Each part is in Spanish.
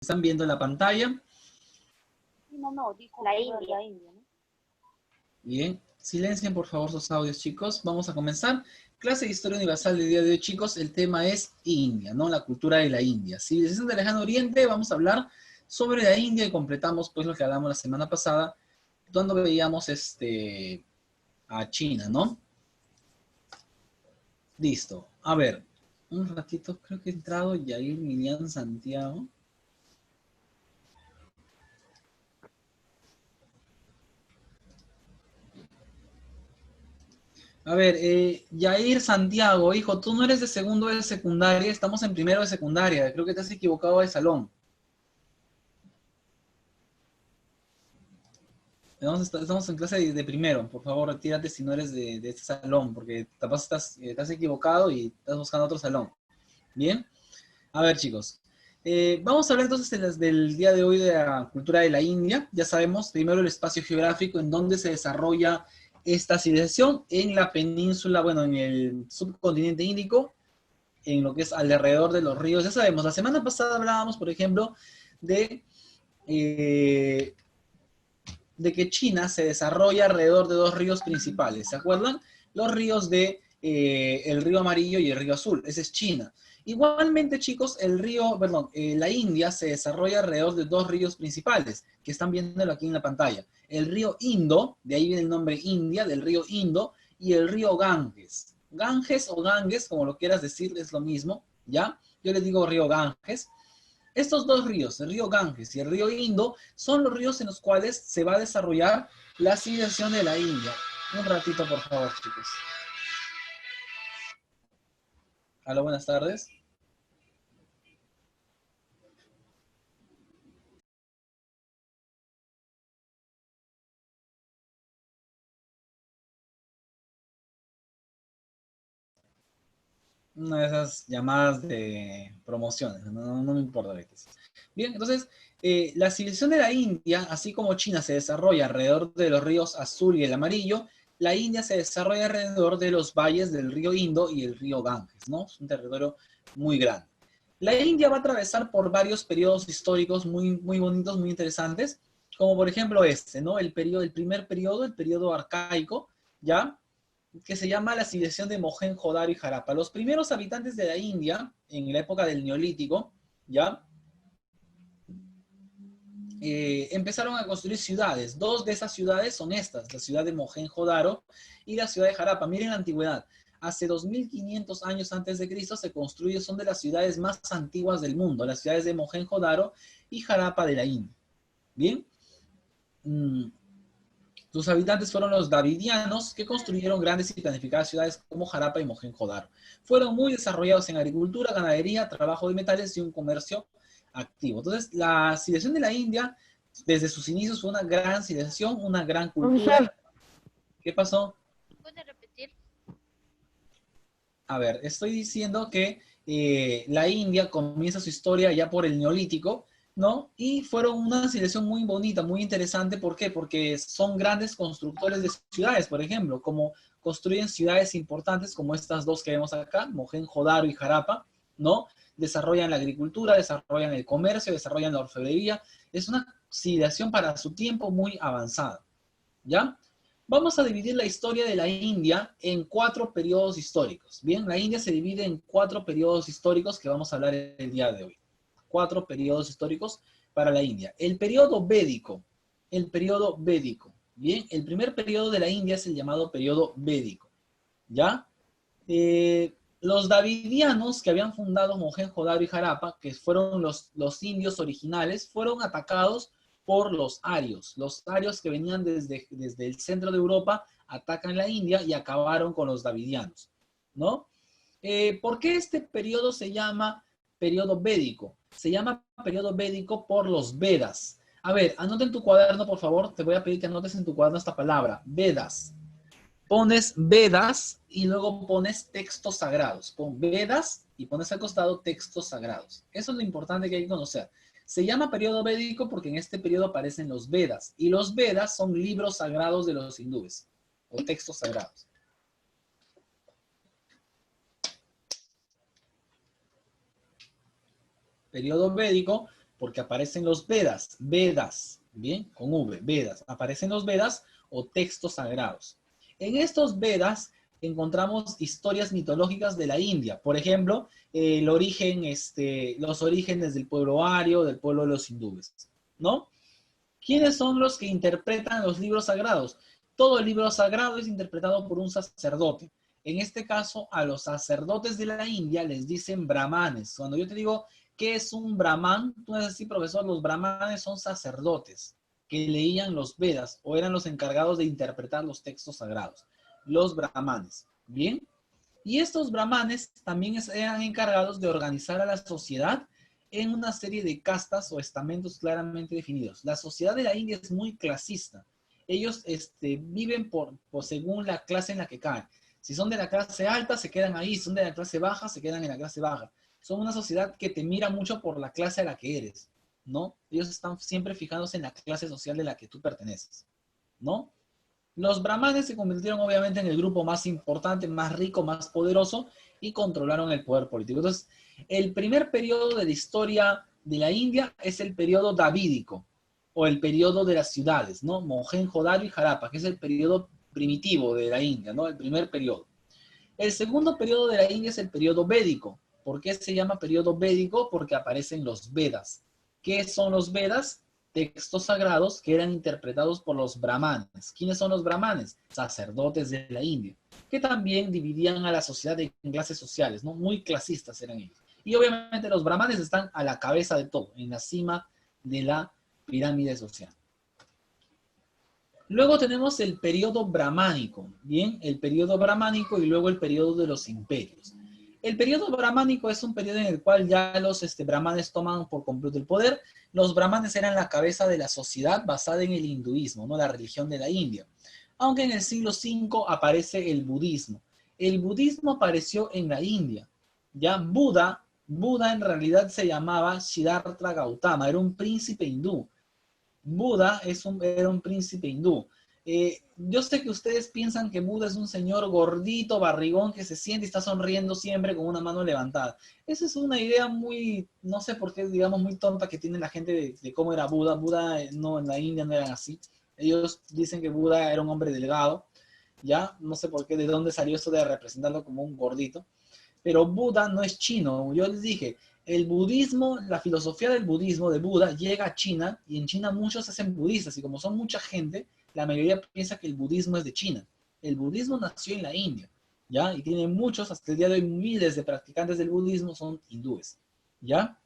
¿Están viendo la pantalla? No, dijo la India, ¿no? Bien, silencien por favor sus audios, chicos. Vamos a comenzar. Clase de Historia Universal del día de hoy, chicos. El tema es India, ¿no? La cultura de la India. Civilización del Lejano Oriente, vamos a hablar sobre la India y completamos pues lo que hablamos la semana pasada, cuando veíamos a China, ¿no? Listo. A ver, un ratito, creo que ha entrado Yair Milian Santiago. A ver, Yair Santiago, hijo, tú no eres de segundo de secundaria, estamos en primero de secundaria, creo que te has equivocado de salón. Estamos en clase de primero, por favor, retírate si no eres de este salón, porque capaz estás equivocado y estás buscando otro salón. Bien, a ver chicos, vamos a hablar entonces del día de hoy de la cultura de la India. Ya sabemos primero el espacio geográfico en donde se desarrolla esta civilización en la península, bueno, en el subcontinente índico, en lo que es alrededor de los ríos. Ya sabemos, la semana pasada hablábamos, por ejemplo, eh, de que China se desarrolla alrededor de dos ríos principales, ¿se acuerdan? Los ríos el río Amarillo y el río Azul, ese es China. Igualmente, chicos, la India se desarrolla alrededor de dos ríos principales, que están viéndolo aquí en la pantalla. El río Indo, de ahí viene el nombre India, del río Indo, y el río Ganges. Ganges o Ganges, como lo quieras decir, es lo mismo, ¿ya? Yo les digo río Ganges. Estos dos ríos, el río Ganges y el río Indo, son los ríos en los cuales se va a desarrollar la civilización de la India. Un ratito, por favor, chicos. Hola, buenas tardes. Una de esas llamadas de promociones, no me importa ahorita. Bien, entonces, la civilización de la India, así como China se desarrolla alrededor de los ríos Azul y el Amarillo, la India se desarrolla alrededor de los valles del río Indo y el río Ganges, ¿no? Es un territorio muy grande. La India va a atravesar por varios periodos históricos muy, muy bonitos, muy interesantes, como por ejemplo ¿no? El primer periodo, el periodo arcaico, ¿ya? Que se llama la civilización de Mohenjo-Daro y Harappa. Los primeros habitantes de la India, en la época del Neolítico, ¿ya? Empezaron a construir ciudades. Dos de esas ciudades son estas, la ciudad de Mohenjo-Daro y la ciudad de Harappa. Miren la antigüedad. Hace 2500 años antes de Cristo se construye, son de las ciudades más antiguas del mundo, las ciudades de Mohenjo-Daro y Harappa de la India. ¿Bien? Sus habitantes fueron los davidianos, que construyeron grandes y planificadas ciudades como Harappa y Mohenjo-Daro. Fueron muy desarrollados en agricultura, ganadería, trabajo de metales y un comercio activo. Entonces, la civilización de la India, desde sus inicios, fue una gran civilización, una gran cultura. ¿Qué pasó? ¿Puede repetir? A ver, estoy diciendo que la India comienza su historia ya por el Neolítico, ¿no? Y fueron una civilización muy bonita, muy interesante. ¿Por qué? Porque son grandes constructores de ciudades, por ejemplo, como construyen ciudades importantes como estas dos que vemos acá, Mohenjo-Daro y Harappa, ¿no? Desarrollan la agricultura, desarrollan el comercio, desarrollan la orfebrería. Es una civilización para su tiempo muy avanzada, ¿ya? Vamos a dividir la historia de la India en 4 periodos históricos. Bien, la India se divide en 4 periodos históricos que vamos a hablar el día de hoy. 4 periodos históricos para la India. El periodo védico. Bien, el primer periodo de la India es el llamado periodo védico. ¿Ya? Los davidianos que habían fundado Mohenjo-Daro y Harappa, que fueron los indios originales, fueron atacados por los arios. Los arios que venían desde el centro de Europa atacan la India y acabaron con los davidianos, ¿no? ¿Por qué este periodo se llama periodo védico? Se llama periodo védico por los Vedas. A ver, anota en tu cuaderno, por favor. Te voy a pedir que anotes en tu cuaderno esta palabra, Vedas. Pones Vedas y luego pones textos sagrados. Pon Vedas y pones al costado textos sagrados. Eso es lo importante que hay que conocer. Se llama periodo védico porque en este periodo aparecen los Vedas. Y los Vedas son libros sagrados de los hindúes, o textos sagrados. Periodo védico porque aparecen los Vedas, Vedas, bien, con V, Vedas, aparecen los Vedas o textos sagrados. En estos Vedas encontramos historias mitológicas de la India, por ejemplo, el origen, los orígenes del pueblo ario, del pueblo de los hindúes, ¿no? ¿Quiénes son los que interpretan los libros sagrados? Todo el libro sagrado es interpretado por un sacerdote. En este caso, a los sacerdotes de la India les dicen brahmanes. Cuando yo te digo, ¿qué es un brahman? Tú vas a decir, profesor, los brahmanes son sacerdotes que leían los Vedas o eran los encargados de interpretar los textos sagrados. Los brahmanes. ¿Bien? Y estos brahmanes también eran encargados de organizar a la sociedad en una serie de castas o estamentos claramente definidos. La sociedad de la India es muy clasista. Ellos viven según la clase en la que caen. Si son de la clase alta, se quedan ahí. Si son de la clase baja, se quedan en la clase baja. Son una sociedad que te mira mucho por la clase a la que eres, ¿no? Ellos están siempre fijándose en la clase social de la que tú perteneces, ¿no? Los brahmanes se convirtieron obviamente en el grupo más importante, más rico, más poderoso y controlaron el poder político. Entonces, el primer periodo de la historia de la India es el periodo davídico o el periodo de las ciudades, ¿no? Mohenjo-Daro y Harappa, que es el periodo primitivo de la India, ¿no? El primer periodo. El segundo periodo de la India es el periodo védico. ¿Por qué se llama periodo védico? Porque aparecen los Vedas. ¿Qué son los Vedas? Textos sagrados que eran interpretados por los brahmanes. ¿Quiénes son los brahmanes? Sacerdotes de la India, que también dividían a la sociedad en clases sociales, ¿no? Muy clasistas eran ellos. Y obviamente los brahmanes están a la cabeza de todo, en la cima de la pirámide social. Luego tenemos el periodo brahmánico, ¿bien? El periodo brahmánico y luego el periodo de los imperios. El periodo brahmánico es un periodo en el cual ya los brahmanes toman por completo el poder. Los brahmanes eran la cabeza de la sociedad basada en el hinduismo, ¿no? La religión de la India. Aunque en el siglo V aparece el budismo. El budismo apareció en la India. Ya Buda en realidad se llamaba Siddhartha Gautama, era un príncipe hindú. Buda era un príncipe hindú. Yo sé que ustedes piensan que Buda es un señor gordito, barrigón, que se siente y está sonriendo siempre con una mano levantada. Esa es una idea muy, no sé por qué, digamos, muy tonta que tiene la gente de cómo era Buda. Buda no, en la India no eran así. Ellos dicen que Buda era un hombre delgado, ¿ya? No sé por qué, de dónde salió eso de representarlo como un gordito. Pero Buda no es chino. Yo les dije, el budismo, la filosofía del budismo de Buda llega a China y en China muchos se hacen budistas y como son mucha gente, la mayoría piensa que el budismo es de China. El budismo nació en la India, ¿ya? Y tiene muchos, hasta el día de hoy, miles de practicantes del budismo son hindúes, ¿ya?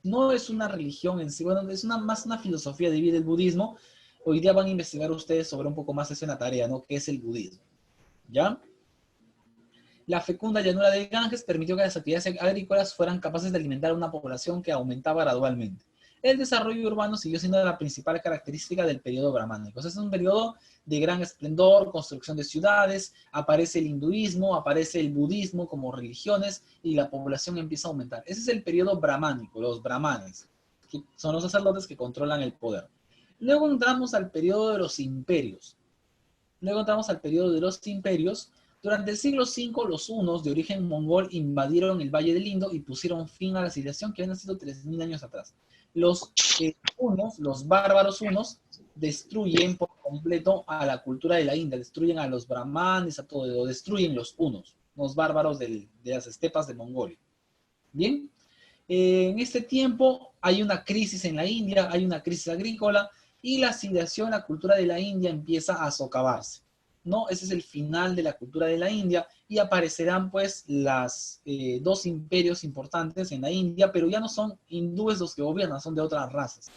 No es una religión en sí, bueno, es más una filosofía de vida del budismo. Hoy día van a investigar ustedes sobre un poco más eso en la tarea, ¿no? ¿Qué es el budismo? ¿Ya? La fecunda llanura del Ganges permitió que las actividades agrícolas fueran capaces de alimentar a una población que aumentaba gradualmente. El desarrollo urbano siguió siendo la principal característica del periodo brahmánico. Es un periodo de gran esplendor, construcción de ciudades, aparece el hinduismo, aparece el budismo como religiones y la población empieza a aumentar. Ese es el periodo brahmánico, los brahmanes, que son los sacerdotes que controlan el poder. Luego entramos al periodo de los imperios. Durante el siglo V, los hunos de origen mongol invadieron el Valle del Indo y pusieron fin a la civilización que había nacido 3.000 años atrás. Los hunos, los bárbaros hunos, destruyen por completo a la cultura de la India, destruyen a los brahmanes, a todo, lo destruyen los hunos, los bárbaros de las estepas de Mongolia. Bien, en este tiempo hay una crisis en la India, hay una crisis agrícola y la civilización, la cultura de la India empieza a socavarse, ¿no? Ese es el final de la cultura de la India y aparecerán pues las dos imperios importantes en la India, pero ya no son hindúes los que gobiernan, son de otras razas,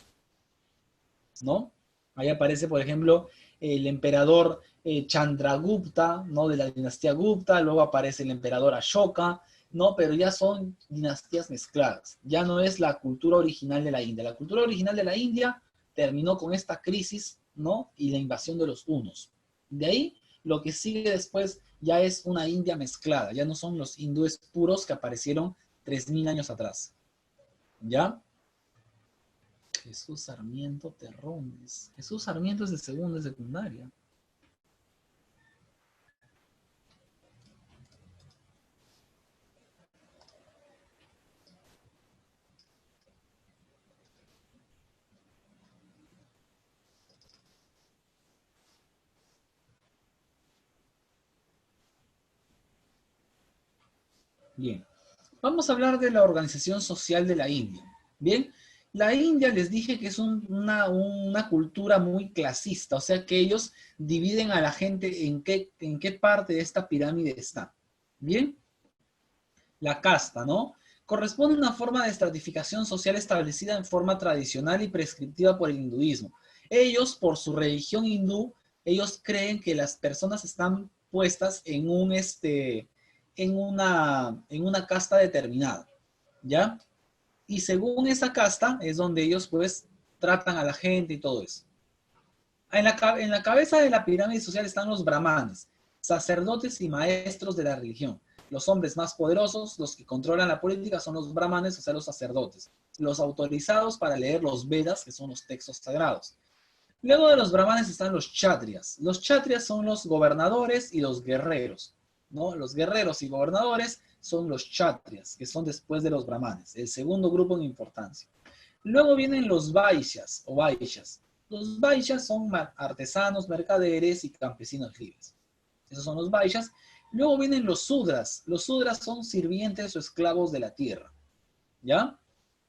¿no? Ahí aparece, por ejemplo, el emperador Chandragupta, ¿no? De la dinastía Gupta, luego aparece el emperador Ashoka, ¿no? Pero ya son dinastías mezcladas, ya no es la cultura original de la India. La cultura original de la India terminó con esta crisis, ¿no? Y la invasión de los hunos. De ahí, lo que sigue después ya es una India mezclada, ya no son los hindúes puros que aparecieron 3.000 años atrás, ¿ya? Jesús Sarmiento Terrones. Jesús Sarmiento es de segunda y secundaria. Bien. Vamos a hablar de la organización social de la India. Bien. La India les dije que es una cultura muy clasista, o sea que ellos dividen a la gente en qué parte de esta pirámide está. Bien. La casta, ¿no? Corresponde a una forma de estratificación social establecida en forma tradicional y prescriptiva por el hinduismo. Ellos, por su religión hindú, ellos creen que las personas están puestas en una casta determinada, ¿ya? Y según esa casta es donde ellos, pues, tratan a la gente y todo eso. En la cabeza de la pirámide social están los brahmanes, sacerdotes y maestros de la religión. Los hombres más poderosos, los que controlan la política, son los brahmanes, o sea, los sacerdotes. Los autorizados para leer los Vedas, que son los textos sagrados. Luego de los brahmanes están los kshatriyas. Los kshatriyas son los gobernadores y los guerreros, ¿no? Los guerreros y gobernadores son los kshatriyas, que son después de los brahmanes, el segundo grupo en importancia. Luego vienen los vaishyas o vaishyas. Los vaishyas son artesanos, mercaderes y campesinos libres. Esos son los vaishyas. Luego vienen los sudras. Los sudras son sirvientes o esclavos de la tierra, ¿ya?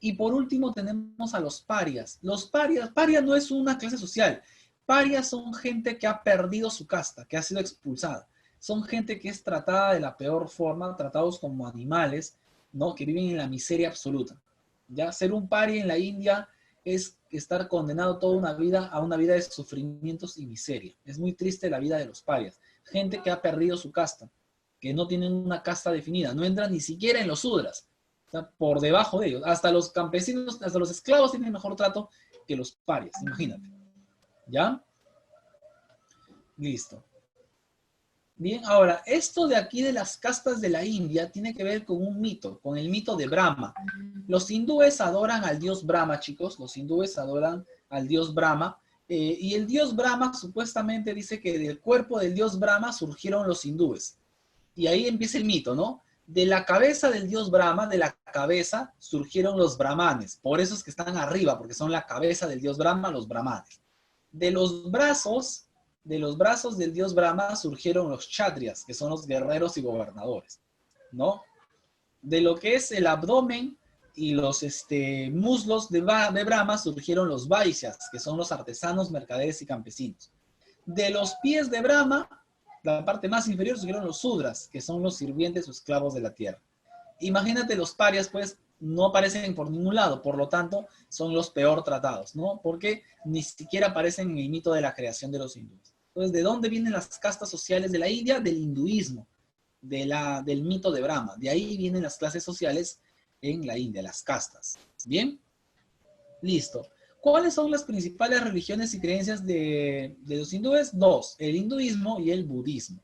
Y por último tenemos a los parias. Los parias no es una clase social. Parias son gente que ha perdido su casta, que ha sido expulsada. Son gente que es tratada de la peor forma, tratados como animales, ¿no? Que viven en la miseria absoluta. ¿Ya? Ser un paria en la India es estar condenado toda una vida a una vida de sufrimientos y miseria. Es muy triste la vida de los parias. Gente que ha perdido su casta, que no tienen una casta definida, no entran ni siquiera en los sudras, o sea, por debajo de ellos. Hasta los campesinos, hasta los esclavos tienen mejor trato que los parias, imagínate. ¿Ya? Listo. Bien, ahora, esto de aquí de las castas de la India tiene que ver con un mito, con el mito de Brahma. Los hindúes adoran al dios Brahma, chicos, los hindúes adoran al dios Brahma, y el dios Brahma supuestamente dice que del cuerpo del dios Brahma surgieron los hindúes. Y ahí empieza el mito, ¿no? De la cabeza del dios Brahma, de la cabeza surgieron los brahmanes, por eso es que están arriba, porque son la cabeza del dios Brahma, los brahmanes. De los brazos del dios Brahma surgieron los kshatriyas, que son los guerreros y gobernadores, ¿no? De lo que es el abdomen y los muslos de Brahma surgieron los vaishyas, que son los artesanos, mercaderes y campesinos. De los pies de Brahma, la parte más inferior, surgieron los sudras, que son los sirvientes o esclavos de la tierra. Imagínate, los parias, pues, no aparecen por ningún lado, por lo tanto, son los peor tratados, ¿no? Porque ni siquiera aparecen en el mito de la creación de los hindúes. Entonces, ¿de dónde vienen las castas sociales de la India? Del hinduismo, del mito de Brahma. De ahí vienen las clases sociales en la India, las castas. ¿Bien? Listo. ¿Cuáles son las principales religiones y creencias de los hindúes? Dos, el hinduismo y el budismo.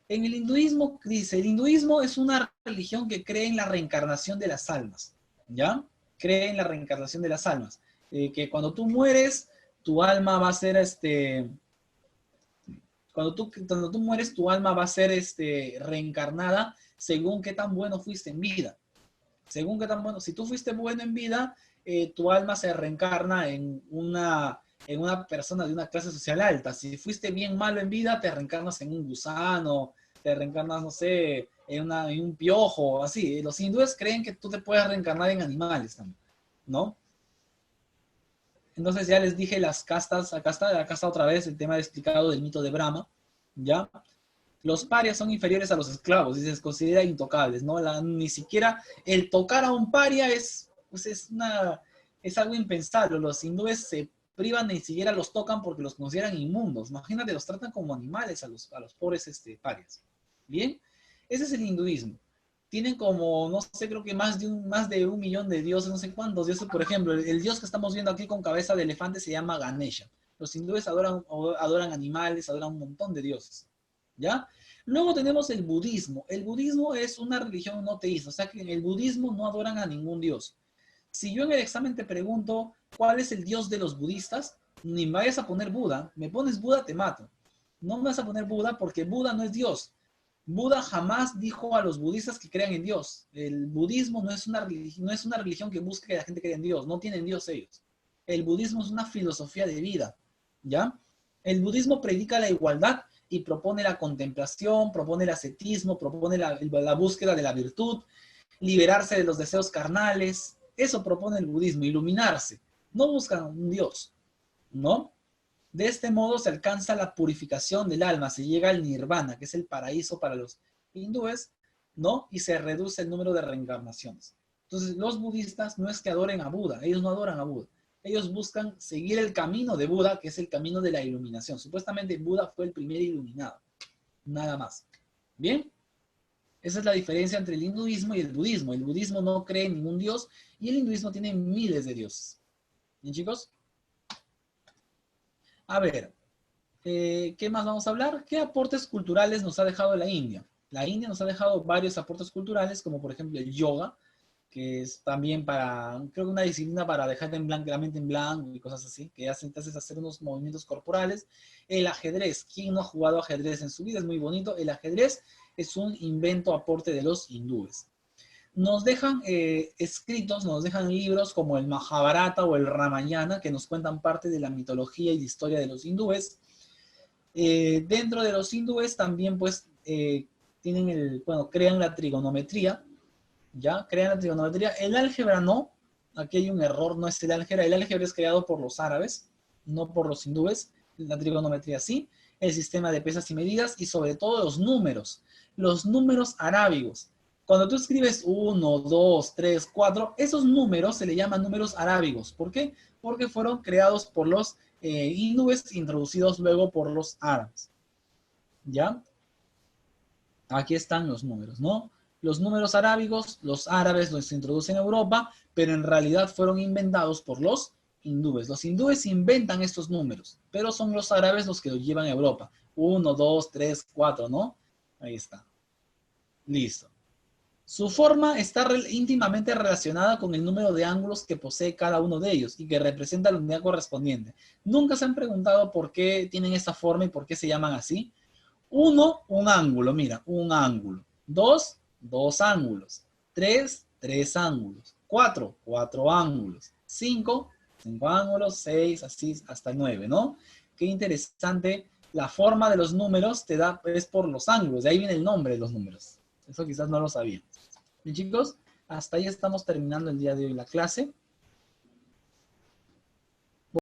En el hinduismo, dice, el hinduismo es una religión que cree en la reencarnación de las almas, ¿ya? Cree en la reencarnación de las almas. Que cuando tú mueres, tu alma va a ser, cuando tú mueres, tu alma va a ser reencarnada según qué tan bueno fuiste en vida. Según qué tan bueno, si tú fuiste bueno en vida, tu alma se reencarna en una persona de una clase social alta. Si fuiste bien malo en vida, te reencarnas en un gusano, te reencarnas, no sé, en un piojo, así. Los hindúes creen que tú te puedes reencarnar en animales también, ¿no? Entonces ya les dije las castas, acá está otra vez el tema explicado del mito de Brahma, ¿ya? Los parias son inferiores a los esclavos y se les considera intocables, ¿no? Ni siquiera el tocar a un paria pues es algo impensable. Los hindúes se privan, ni siquiera los tocan porque los consideran inmundos. Imagínate, los tratan como animales a los pobres parias. ¿Bien? Ese es el hinduismo. Tienen como, no sé, creo que más de 1 millón de dioses, no sé cuántos dioses. Por ejemplo, el dios que estamos viendo aquí con cabeza de elefante se llama Ganesha. Los hindúes adoran animales, adoran un montón de dioses. ¿Ya? Luego tenemos el budismo. El budismo es una religión no teísta, o sea que en el budismo no adoran a ningún dios. Si yo en el examen te pregunto cuál es el dios de los budistas, ni me vayas a poner Buda. Me pones Buda, te mato. No me vas a poner Buda porque Buda no es Dios. Buda jamás dijo a los budistas que crean en Dios. El budismo no es una religión que busque que la gente crea en Dios. No tienen Dios ellos. El budismo es una filosofía de vida, ¿ya? El budismo predica la igualdad y propone la contemplación, propone el ascetismo, propone la búsqueda de la virtud, liberarse de los deseos carnales. Eso propone el budismo, iluminarse. No buscan un Dios, ¿no? De este modo se alcanza la purificación del alma, se llega al nirvana, que es el paraíso para los hindúes, ¿no? Y se reduce el número de reencarnaciones. Entonces, los budistas no es que adoren a Buda, ellos no adoran a Buda. Ellos buscan seguir el camino de Buda, que es el camino de la iluminación. Supuestamente Buda fue el primer iluminado, nada más. ¿Bien? Esa es la diferencia entre el hinduismo y el budismo. El budismo no cree en ningún dios y el hinduismo tiene miles de dioses. ¿Bien, chicos? A ver, ¿qué más vamos a hablar? ¿Qué aportes culturales nos ha dejado la India? La India nos ha dejado varios aportes culturales, como por ejemplo el yoga, que es también para, creo que una disciplina para dejarte en blanco, la mente en blanco y cosas así, que te haces hacer unos movimientos corporales. El ajedrez, ¿quién no ha jugado ajedrez en su vida? Es muy bonito. El ajedrez es un invento aporte de los hindúes. Nos dejan escritos, nos dejan libros como el Mahabharata o el Ramayana, que nos cuentan parte de la mitología y de historia de los hindúes. Dentro de los hindúes también pues tienen crean la trigonometría, ¿ya? Crean la trigonometría. El álgebra no, aquí hay un error, no es el álgebra es creado por los árabes, no por los hindúes. La trigonometría sí, el sistema de pesas y medidas y sobre todo los números arábigos. Cuando tú escribes 1, 2, 3, 4, esos números se le llaman números arábigos. ¿Por qué? Porque fueron creados por los hindúes, introducidos luego por los árabes. ¿Ya? Aquí están los números, ¿no? Los números arábigos, los árabes los introducen en Europa, pero en realidad fueron inventados por los hindúes. Los hindúes inventan estos números, pero son los árabes los que los llevan a Europa. 1, 2, 3, 4, ¿no? Ahí está. Listo. Su forma está íntimamente relacionada con el número de ángulos que posee cada uno de ellos y que representa la unidad correspondiente. Nunca se han preguntado por qué tienen esa forma y por qué se llaman así. 1, un ángulo, mira, un ángulo. 2, dos ángulos. 3, tres ángulos. 4, cuatro ángulos. 5, cinco ángulos. 6, así hasta 9, ¿no? Qué interesante. La forma de los números es por los ángulos. De ahí viene el nombre de los números. Eso quizás no lo sabían. Bien, chicos, hasta ahí estamos terminando el día de hoy la clase.